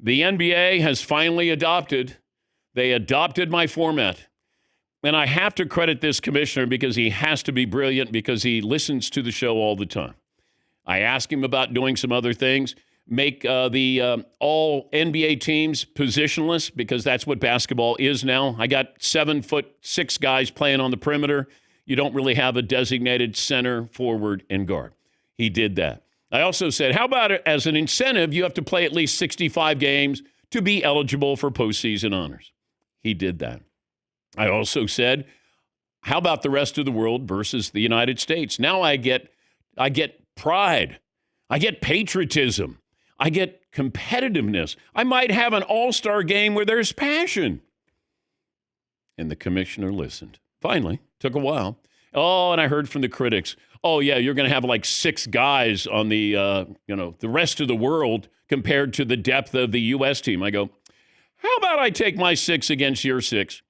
The NBA has finally adopted. They adopted my format. And I have to credit this commissioner because he has to be brilliant because he listens to the show all the time. I asked him about doing some other things. Make the all NBA teams positionless because that's what basketball is now. I got 7'6" guys playing on the perimeter. You don't really have a designated center, forward, and guard. He did that. I also said, how about it as an incentive, you have to play at least 65 games to be eligible for postseason honors. He did that. I also said, how about the rest of the world versus the United States? Now I get pride. I get patriotism. I get competitiveness. I might have an all-star game where there's passion. And the commissioner listened. Finally, took a while. Oh, and I heard from the critics, oh, yeah, you're going to have like 6 guys on the, the rest of the world compared to the depth of the U.S. team. I go, how about I take my 6 against your 6?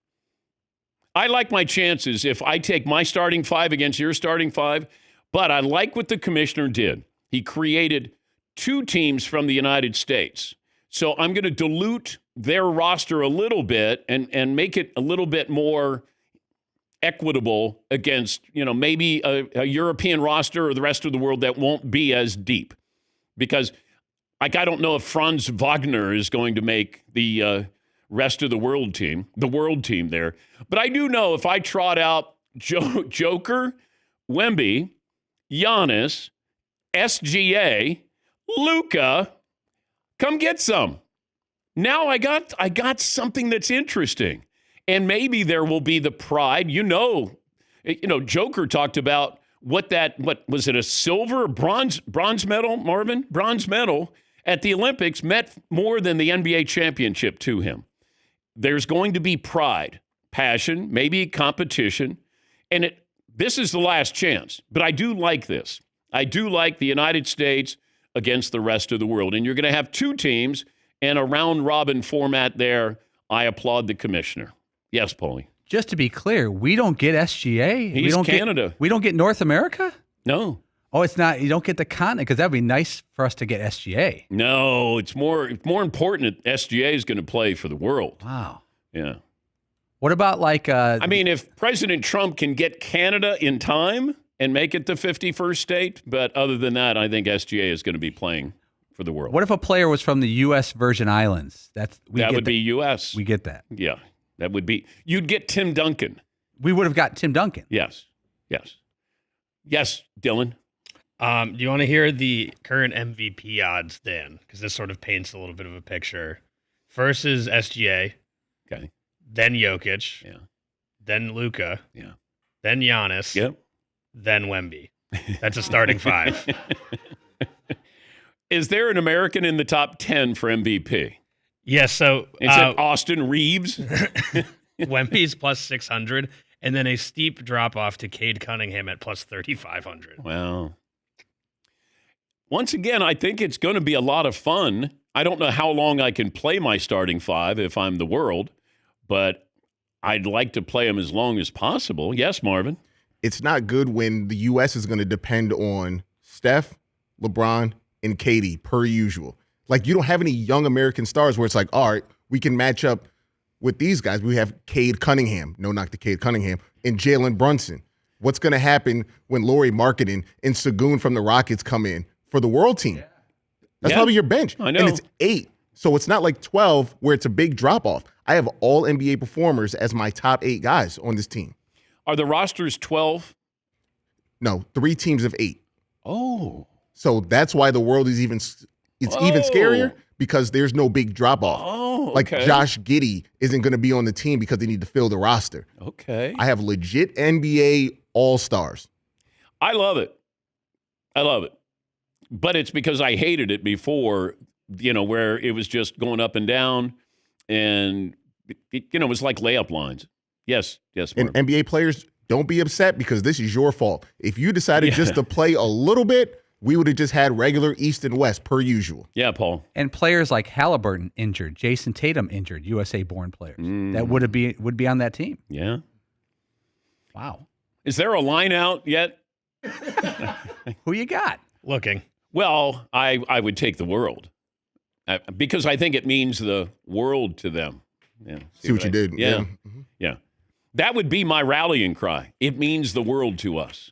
I like my chances if I take my starting 5 against your starting 5, but I like what the commissioner did. He created 2 teams from the United States. So I'm going to dilute their roster a little bit and make it a little bit more equitable against, maybe a European roster or the rest of the world that won't be as deep. Because, I don't know if Franz Wagner is going to make the rest of the world team there. But I do know if I trot out Joker, Wemby, Giannis, SGA, Luka, come get some. Now I got something that's interesting. And maybe there will be the pride. Joker talked about what was it, a silver or bronze medal, Marvin? Bronze medal at the Olympics meant more than the NBA championship to him. There's going to be pride, passion, maybe competition. And this is the last chance. But I do like this. I do like the United States against the rest of the world. And you're going to have 2 teams and a round-robin format there. I applaud the commissioner. Yes, Paulie. Just to be clear, we don't get SGA. He's Canada. We don't get North America? No. Oh, it's not. You don't get the continent because that would be nice for us to get SGA. No, it's more important that SGA is going to play for the world. Wow. Yeah. What about if President Trump can get Canada in time and make it the 51st state, but other than that, I think SGA is going to be playing for the world. What if a player was from the U.S. Virgin Islands? That would be U.S. We get that. Yeah. That would be, you'd get Tim Duncan. We would have got Tim Duncan. Yes, Dylan. Do you want to hear the current MVP odds, Dan? Because this sort of paints a little bit of a picture. First is SGA. Okay. Then Jokic. Yeah. Then Luka. Yeah. Then Giannis. Yep. Then Wemby. That's a starting 5. Is there an American in the top 10 for MVP? Yes, so is it Austin Reeves? Wemby's plus 600, and then a steep drop off to Cade Cunningham at plus 3,500. Wow. Once again, I think it's going to be a lot of fun. I don't know how long I can play my starting 5 if I'm the world, but I'd like to play them as long as possible. Yes, Marvin? It's not good when the U.S. is going to depend on Steph, LeBron, and KD per usual. Like, you don't have any young American stars where it's like, all right, we can match up with these guys. We have Cade Cunningham, no knock to Cade Cunningham, and Jalen Brunson. What's going to happen when Lauri Markkanen and Sagoon from the Rockets come in for the world team? That's probably your bench. I know. And it's 8. So it's not like 12 where it's a big drop-off. I have all NBA performers as my top 8 guys on this team. Are the rosters 12? No, 3 teams of 8. Oh. So that's why the world is even scarier because there's no big drop-off. Oh, okay. Like Josh Giddey isn't going to be on the team because they need to fill the roster. Okay. I have legit NBA all-stars. I love it. But it's because I hated it before, where it was just going up and down and, it was like layup lines. Yes, Mark. And NBA players, don't be upset because this is your fault. If you decided just to play a little bit, we would have just had regular East and West per usual. Yeah, Paul. And players like Halliburton injured, Jason Tatum injured, USA-born players that would be on that team. Yeah. Wow. Is there a line out yet? Who you got? Looking. Well, I would take the world. Because I think it means the world to them. Yeah, See what you did. Yeah. Yeah. That would be my rallying cry. It means the world to us.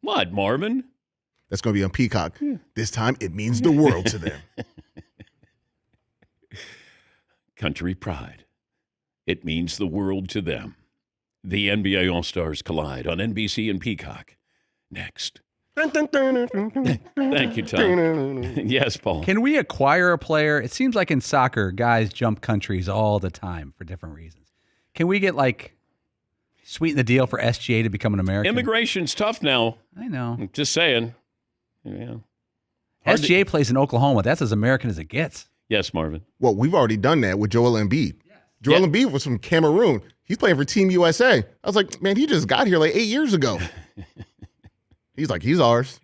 What, Marvin? That's going to be on Peacock. This time, it means the world to them. Country pride. It means the world to them. The NBA All-Stars collide on NBC and Peacock. Next. Thank you, Tom. Yes, Paul. Can we acquire a player? It seems like in soccer, guys jump countries all the time for different reasons. Can we get sweeten the deal for SGA to become an American? Immigration's tough now. I know. Just saying. Yeah. SGA plays in Oklahoma. That's as American as it gets. Yes, Marvin. Well, we've already done that with Joel Embiid. Joel Embiid was from Cameroon. He's playing for Team USA. I was like, man, he just got here 8 years ago. He's like, he's ours.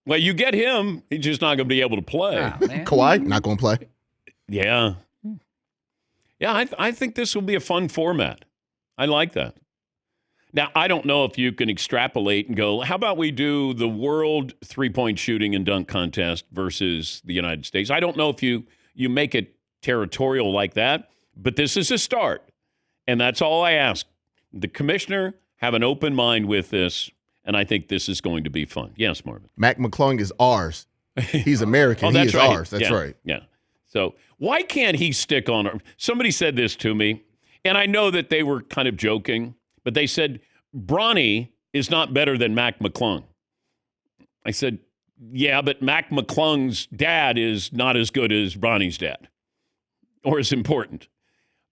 Well, you get him, he's just not going to be able to play. Kawhi, not going to play. Yeah. Yeah, I think this will be a fun format. I like that. Now, I don't know if you can extrapolate and go, how about we do the world three-point shooting and dunk contest versus the United States? I don't know if you make it territorial like that, but this is a start. And that's all I ask. The commissioner have an open mind with this, and I think this is going to be fun. Yes, Marvin. Mac McClung is ours. He's American. That's he is right. ours. That's right. Yeah. So why can't he stick on? Somebody said this to me, and I know that they were kind of joking, but they said, Bronny is not better than Mac McClung. I said, yeah, but Mac McClung's dad is not as good as Bronny's dad or as important.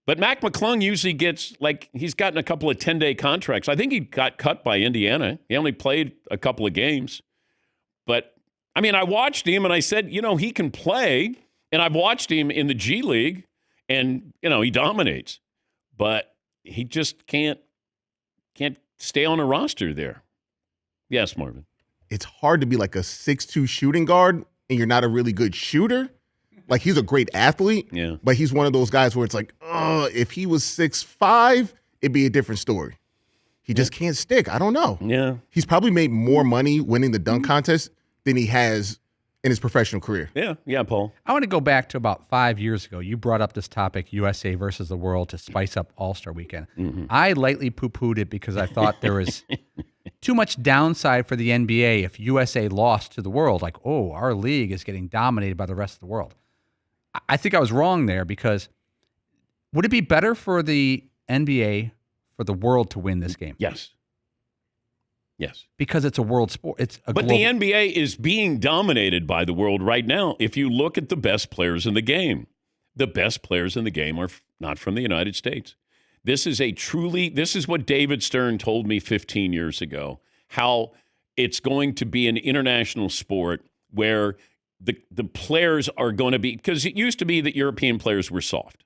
But Mac McClung usually gets, he's gotten a couple of 10-day contracts. I think he got cut by Indiana. He only played a couple of games. But, I mean, I watched him, and I said, he can play. And I've watched him in the G League, and, he dominates. But he just can't stay on a roster there. Yes, Marvin. It's hard to be a 6'2" shooting guard, and you're not a really good shooter. He's a great athlete, but he's one of those guys where it's if he was 6'5", it'd be a different story. He just can't stick. I don't know. Yeah. He's probably made more money winning the dunk contest than he has in his professional career. Yeah, Paul. I want to go back to about 5 years ago. You brought up this topic, USA versus the world, to spice up All-Star Weekend. Mm-hmm. I lightly poo-pooed it because I thought there was too much downside for the NBA if USA lost to the world. Our league is getting dominated by the rest of the world. I think I was wrong there, because would it be better for the NBA for the world to win this game? Yes. Because it's a world sport. But the NBA is being dominated by the world right now. If you look at the best players in the game, the best players in the game are not from the United States. This is what David Stern told me 15 years ago, how it's going to be an international sport where the players are going to be, because it used to be that European players were soft.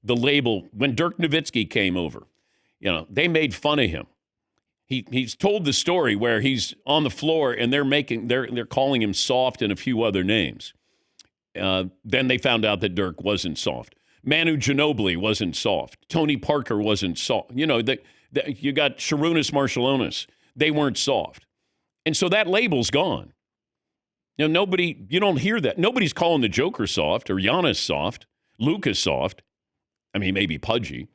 The label, when Dirk Nowitzki came over, they made fun of him. He's told the story where he's on the floor and they're calling him soft and a few other names. Then they found out that Dirk wasn't soft. Manu Ginobili wasn't soft. Tony Parker wasn't soft. You got Sharunas Marciulionis. They weren't soft. And so that label's gone. You don't hear that. Nobody's calling the Joker soft or Giannis soft, Luka soft. I mean, maybe pudgy.